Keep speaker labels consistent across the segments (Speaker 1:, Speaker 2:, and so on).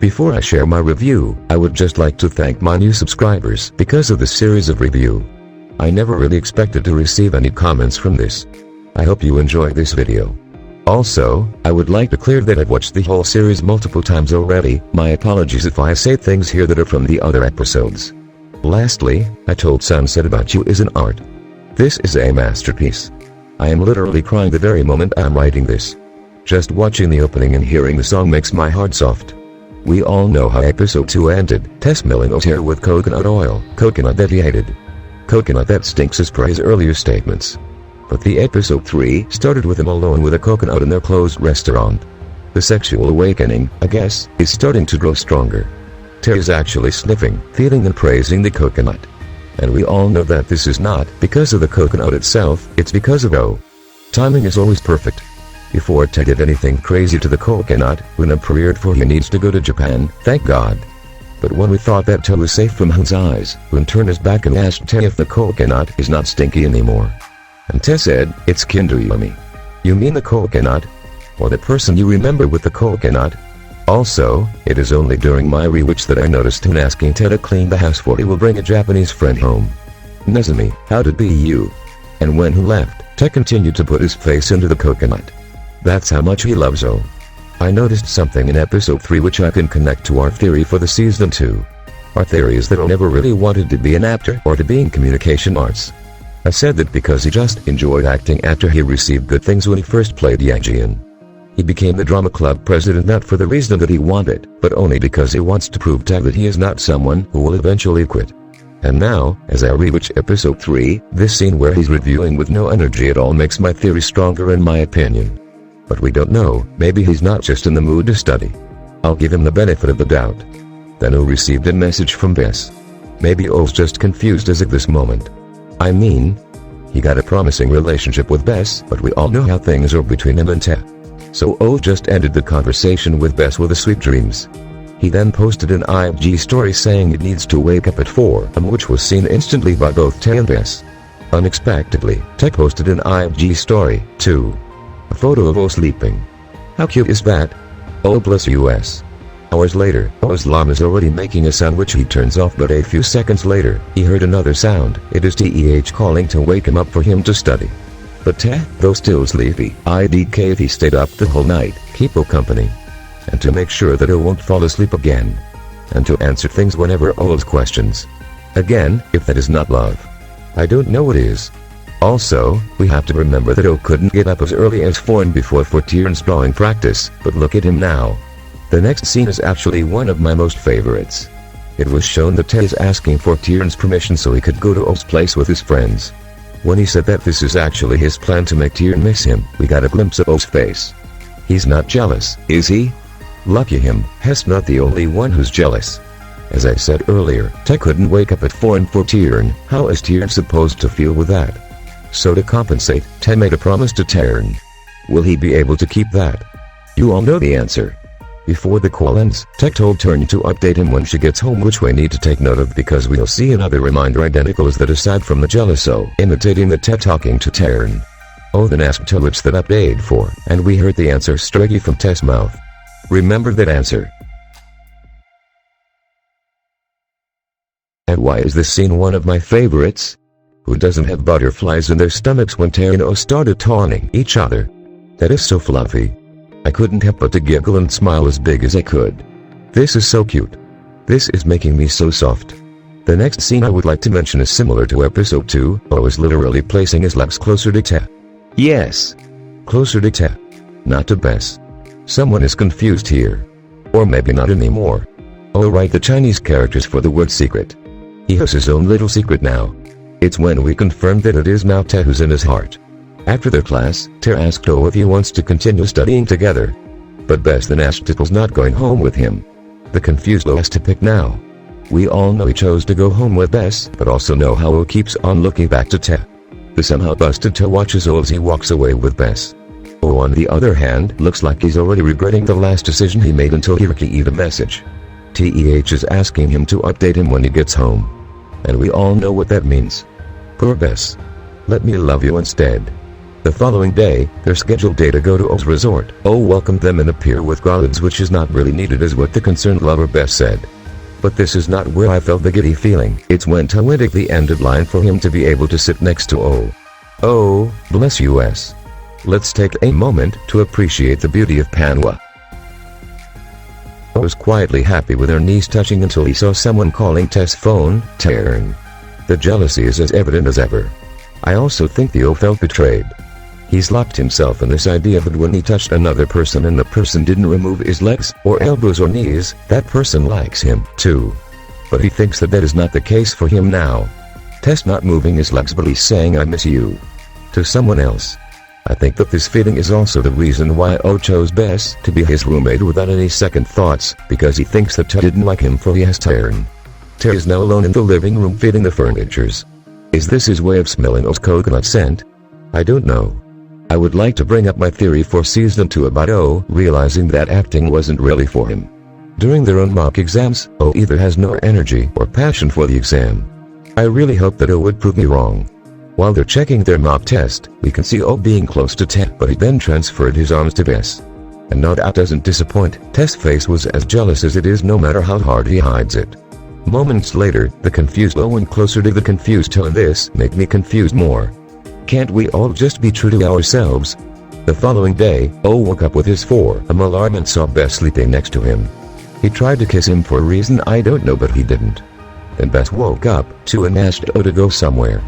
Speaker 1: Before I share my review, I would just like to thank my new subscribers because of this series of review. I never really expected to receive any comments from this. I hope you enjoyed this video. Also, I would like to clear that I've watched the whole series multiple times already. My apologies if I say things here that are from the other episodes. Lastly, I told Sunset About You is an art. This is a masterpiece. I am literally crying the very moment I'm writing this. Just watching the opening and hearing the song makes my heart soft. We all know how episode 2 ended, Tess milling O's hair with coconut oil, coconut that he hated. Coconut that stinks as per his earlier statements. But the episode 3 started with him alone with a coconut in their closed restaurant. The sexual awakening, I guess, is starting to grow stronger. Ter is actually sniffing, feeling and praising the coconut. And we all know that this is not because of the coconut itself, it's because of O. Timing is always perfect. Before Ted did anything crazy to the coconut, Una prayed for he needs to go to Japan, thank God. But when we thought that Ted was safe from Hun's eyes, Una turned his back and asked Ted if the coconut is not stinky anymore. And Ted said, it's kinda yummy. You mean the coconut? Or the person you remember with the coconut? Also, it is only during my rewatch that I noticed him asking Ted to clean the house for he will bring a Japanese friend home. Nezumi, how'd it be you? And when he left, Ted continued to put his face into the coconut. That's how much he loves O. I noticed something in episode 3 which I can connect to our theory for the season 2. Our theory is that O never really wanted to be an actor or to be in communication arts. I said that because he just enjoyed acting after he received good things when he first played Yajian. He became the drama club president not for the reason that he wanted, but only because he wants to prove to that he is not someone who will eventually quit. And now, as I rewatch episode 3, this scene where he's reviewing with no energy at all makes my theory stronger in my opinion. But we don't know, maybe he's not just in the mood to study. I'll give him the benefit of the doubt. Then O received a message from Bess. Maybe O's just confused as at this moment. I mean, he got a promising relationship with Bess, but we all know how things are between him and Ted. So O just ended the conversation with Bess with the sweet dreams. He then posted an IG story saying it needs to wake up at 4 am, which was seen instantly by both Ted and Bess. Unexpectedly, Ted posted an IG story, too. A photo of O sleeping. How cute is that? Oh bless US. Hours later, O's alarm is already making a sound which he turns off, but a few seconds later, he heard another sound. It is TEH calling to wake him up for him to study. But Ted, though still sleepy, IDK he stayed up the whole night, keep O company. And to make sure that O won't fall asleep again. And to answer things whenever O's questions. Again, if that is not love, I don't know what is. Also, we have to remember that O couldn't get up as early as 4 before for Tieren's drawing practice, but look at him now. The next scene is actually one of my most favorites. It was shown that Ted is asking for Tieren's permission so he could go to O's place with his friends. When he said that this is actually his plan to make Tieren miss him, we got a glimpse of O's face. He's not jealous, is he? Lucky him, Hess not the only one who's jealous. As I said earlier, Ted couldn't wake up at 4 for Tieren. How is Tieren supposed to feel with that? So to compensate, Ted made a promise to Tieren. Will he be able to keep that? You all know the answer. Before the call ends, Ted told Tieren to update him when she gets home, which we need to take note of because we'll see another reminder identical as that aside from the jealous O imitating the Ted talking to Tieren. O then asked Ted what's that update for, and we heard the answer straight from Ted's mouth. Remember that answer. And why is this scene one of my favorites? Who doesn't have butterflies in their stomachs when Ted and O started taunting each other? That is so fluffy. I couldn't help but to giggle and smile as big as I could. This is so cute. This is making me so soft. The next scene I would like to mention is similar to episode 2. O is literally placing his legs closer to Ted. Yes, closer to Ted. Not to Bess. Someone is confused here. Or maybe not anymore. Oh right, the Chinese characters for the word secret. He has his own little secret now. It's when we confirmed that it is now Ted who's in his heart. After their class, Ter asked O if he wants to continue studying together. But Bess then asked if O's not going home with him. The confused O has to pick now. We all know he chose to go home with Bess, but also know how O keeps on looking back to Ter. The somehow busted Ter watches O as he walks away with Bess. O on the other hand, looks like he's already regretting the last decision he made until he received a message. TEH is asking him to update him when he gets home. And we all know what that means. Poor Bess. Let me love you instead. The following day, their scheduled day to go to O's resort. O welcomed them and appeared with garlands, which is not really needed, is what the concerned lover Bess said. But this is not where I felt the giddy feeling. It's when I went at the ended line for him to be able to sit next to O. Oh, bless us. Let's take a moment to appreciate the beauty of Panwa. O was quietly happy with her knees touching until he saw someone calling Tess' phone. Turn. The jealousy is as evident as ever. I also think the O felt betrayed. He's locked himself in this idea that when he touched another person and the person didn't remove his legs, or elbows or knees, that person likes him, too. But he thinks that is not the case for him now. Tess not moving his legs, but he's saying I miss you to someone else. I think that this feeling is also the reason why O chose Bess to be his roommate without any second thoughts, because he thinks that Tess didn't like him for he has turned. Tess is now alone in the living room feeding the furnitures. Is this his way of smelling O's coconut scent? I don't know. I would like to bring up my theory for season 2 about O realizing that acting wasn't really for him. During their own mock exams, O either has no energy or passion for the exam. I really hope that O would prove me wrong. While they're checking their mock test, we can see O being close to Tess, but he then transferred his arms to Bess. And now that doesn't disappoint. Tess' face was as jealous as it is, no matter how hard he hides it. Moments later, the confused O went closer to the confused Tess, and this make me confused more. Can't we all just be true to ourselves? The following day, O woke up with his alarm and saw Bess sleeping next to him. He tried to kiss him for a reason I don't know, but he didn't. Then Bess woke up too and asked O to go somewhere.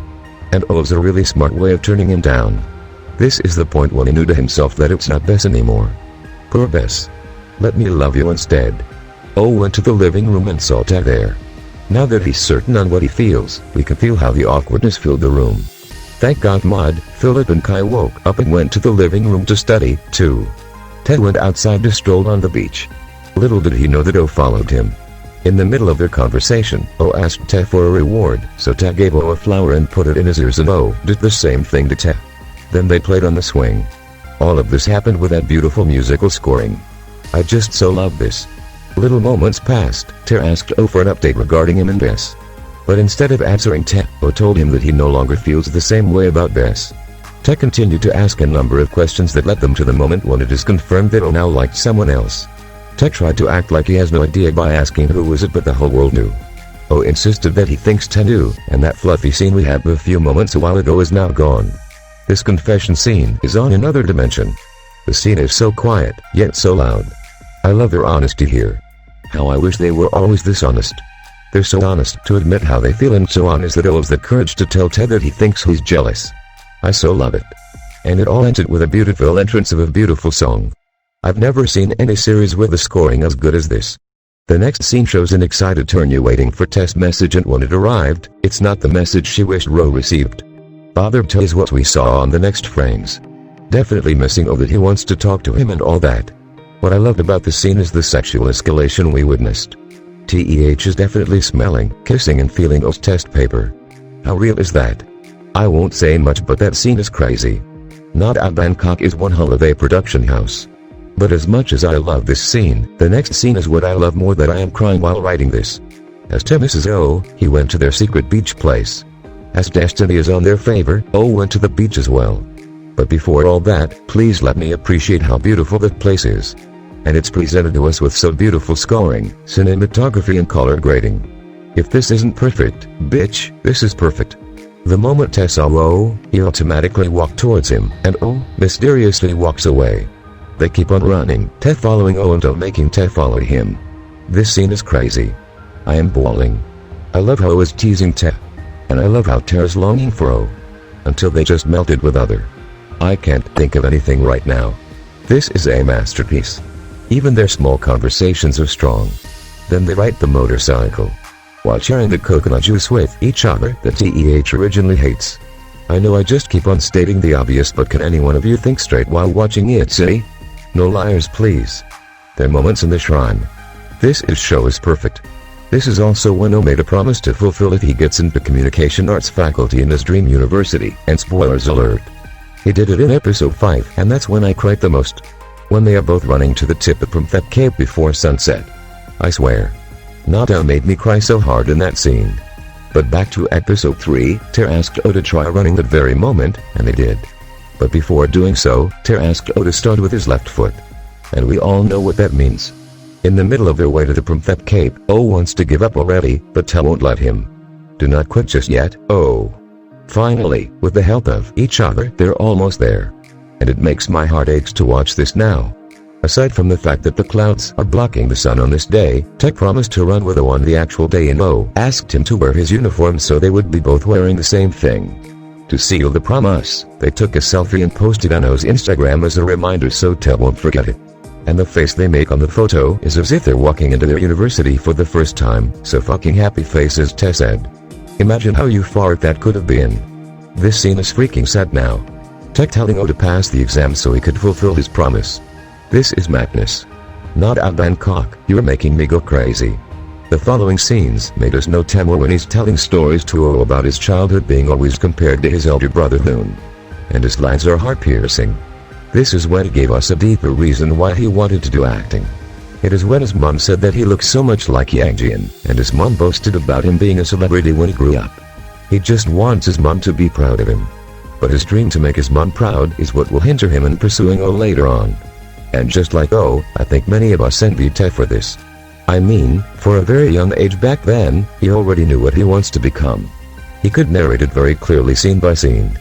Speaker 1: And O's a really smart way of turning him down. This is the point when he knew to himself that it's not Bess anymore. Poor Bess. Let me love you instead. O went to the living room and saw Tess there. Now that he's certain on what he feels, we can feel how the awkwardness filled the room. Thank God Maud, Philip and Kai woke up and went to the living room to study, too. Ted went outside to stroll on the beach. Little did he know that O followed him. In the middle of their conversation, O asked Tess for a reward, so Tess gave O a flower and put it in his ears, and O did the same thing to Tess. Then they played on the swing. All of this happened with that beautiful musical scoring. I just so love this. Little moments passed. Tess asked O for an update regarding him and Bess. But instead of answering Tess, O told him that he no longer feels the same way about Bess. Tess continued to ask a number of questions that led them to the moment when it is confirmed that O now liked someone else. Tess tried to act like he has no idea by asking who was it, but the whole world knew. O insisted that he thinks Tess knew, and that fluffy scene we had a few moments a while ago is now gone. This confession scene is on another dimension. The scene is so quiet, yet so loud. I love their honesty here. How I wish they were always this honest. They're so honest to admit how they feel, and so honest that O has the courage to tell Tess that he thinks he's jealous. I so love it. And it all ended with a beautiful entrance of a beautiful song. I've never seen any series with the scoring as good as this. The next scene shows an excited Turnya waiting for Tess' message, and when it arrived, it's not the message she wished Ro received. Bothered Tess is what we saw on the next frames. Definitely missing O that he wants to talk to him and all that. What I loved about the scene is the sexual escalation we witnessed. Teh is definitely smelling, kissing and feeling O's test paper. How real is that? I won't say much, but that scene is crazy. Not Out Bangkok is one holiday production house. But as much as I love this scene, the next scene is what I love more, that I am crying while writing this. As Tess misses O, he went to their secret beach place. As destiny is on their favor, O went to the beach as well. But before all that, please let me appreciate how beautiful that place is. And it's presented to us with so beautiful scoring, cinematography and color grading. If this isn't perfect, bitch, this is perfect. The moment Tess saw O, he automatically walked towards him, and O mysteriously walks away. They keep on running, Tess following O and O making Tess follow him. This scene is crazy. I am bawling. I love how O is teasing Tess. And I love how Tess is longing for O. Until they just melted with other. I can't think of anything right now. This is a masterpiece. Even their small conversations are strong. Then they ride the motorcycle, while sharing the coconut juice with each other that Teh originally hates. I know I just keep on stating the obvious, but can any one of you think straight while watching Itsay? No liars please. Their moments in the shrine. This show is perfect. This is also when O made a promise to fulfill if he gets into communication arts faculty in his dream university, and spoilers alert. He did it in episode 5, and that's when I cried the most. When they are both running to the tip of Promthet Cave before sunset. I swear. Nada made me cry so hard in that scene. But back to episode 3, Tess asked O to try running that very moment, and they did. But before doing so, Ter asked O to start with his left foot. And we all know what that means. In the middle of their way to the Promthep Cape, O wants to give up already, but Ter won't let him. Do not quit just yet, O. Finally, with the help of each other, they're almost there. And it makes my heart aches to watch this now. Aside from the fact that the clouds are blocking the sun on this day, Tech promised to run with O on the actual day and O asked him to wear his uniform so they would be both wearing the same thing. To seal the promise, they took a selfie and posted on O's Instagram as a reminder so Tech won't forget it. And the face they make on the photo is as if they're walking into their university for the first time, so fucking happy face as Tess said. Imagine how euphoric that could have been. This scene is freaking sad now. Tech telling O to pass the exam so he could fulfill his promise. This is madness. Not out Bangkok, you're making me go crazy. The following scenes made us know Temur when he's telling stories to O about his childhood being always compared to his elder brother Loon. And his lines are heart-piercing. This is when it gave us a deeper reason why he wanted to do acting. It is when his mom said that he looks so much like Yang Jian, and his mom boasted about him being a celebrity when he grew up. He just wants his mom to be proud of him. But his dream to make his mom proud is what will hinder him in pursuing O later on. And just like O, I think many of us envied Ted for this. I mean, for a very young age back then, he already knew what he wants to become. He could narrate it very clearly scene by scene.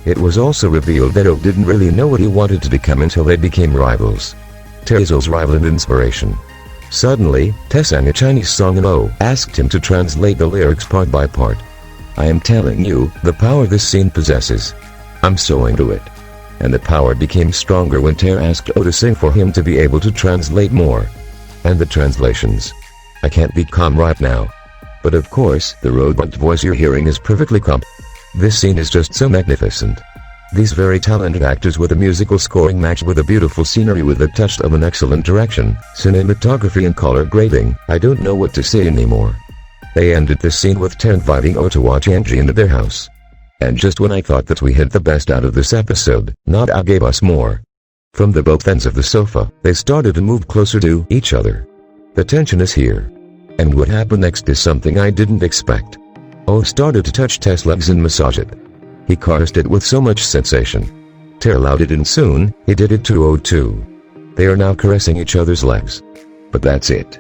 Speaker 1: It was also revealed that O didn't really know what he wanted to become until they became rivals. Ted is O's rival and inspiration. Suddenly, Ted sang a Chinese song and O asked him to translate the lyrics part by part. I am telling you, the power this scene possesses. I'm so into it. And the power became stronger when Ter asked O to sing for him to be able to translate more. And the translations. I can't be calm right now. But of course, the robot voice you're hearing is perfectly comp. This scene is just so magnificent. These very talented actors with a musical scoring matched with a beautiful scenery with a touch of an excellent direction, cinematography and color grading, I don't know what to say anymore. They ended this scene with Ter inviting O to watch Angie into their house. And just when I thought that we had the best out of this episode, Nada gave us more. From the both ends of the sofa, they started to move closer to each other. The tension is here. And what happened next is something I didn't expect. O started to touch Tess' legs and massage it. He caressed it with so much sensation. Ter allowed it and soon, he did it to O too. They are now caressing each other's legs. But that's it.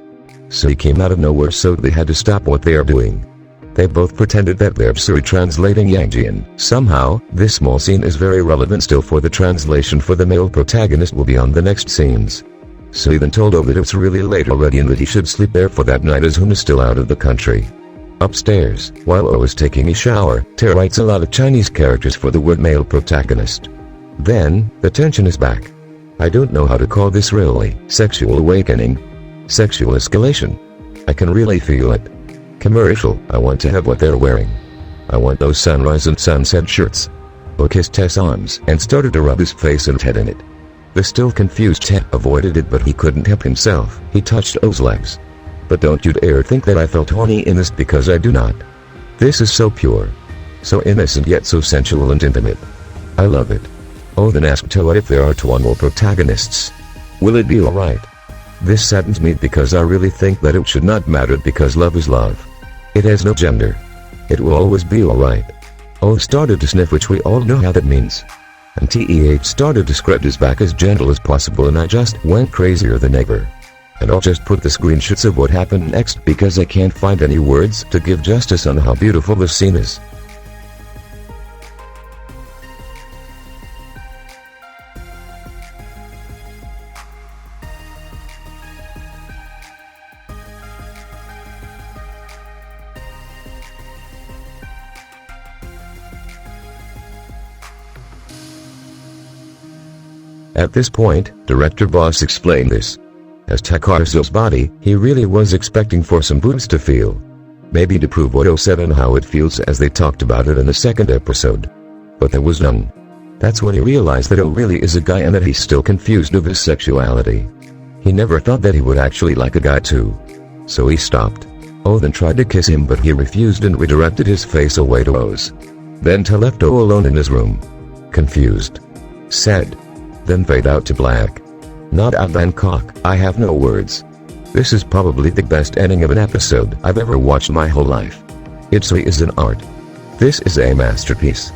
Speaker 1: So he came out of nowhere so they had to stop what they are doing. They both pretended that they're translating Yangjian. Somehow, this small scene is very relevant still for the translation for the male protagonist will be on the next scenes. So he then told O that it's really late already and that he should sleep there for that night as Hun is still out of the country. Upstairs, while O is taking a shower, Ter writes a lot of Chinese characters for the word male protagonist. Then, the tension is back. I don't know how to call this really, sexual awakening. Sexual escalation. I can really feel it. Commercial, I want to have what they're wearing. I want those sunrise and sunset shirts. O kissed Tess' arms and started to rub his face and head in it. The still confused Ted avoided it but he couldn't help himself, he touched O's legs. But don't you dare think that I felt horny in this because I do not. This is so pure. So innocent yet so sensual and intimate. I love it. O then asked O if there are two more protagonists. Will it be alright? This saddens me because I really think that it should not matter because love is love. It has no gender. It will always be alright. O started to sniff which we all know how that means. And TEH started to scrub his back as gentle as possible and I just went crazier than ever. And I'll just put the screenshots of what happened next because I can't find any words to give justice on how beautiful this scene is. At this point, Director Boss explained this. As Takarzo's body, he really was expecting for some boobs to feel. Maybe to prove what O said and how it feels as they talked about it in the second episode. But there was none. That's when he realized that O really is a guy and that he's still confused of his sexuality. He never thought that he would actually like a guy too. So he stopped. O then tried to kiss him but he refused and redirected his face away to O's. Then Te left O alone in his room. Confused. Sad. Then fade out to black. Not out Bangkok, I have no words. This is probably the best ending of an episode I've ever watched my whole life. Itsay is an art. This is a masterpiece.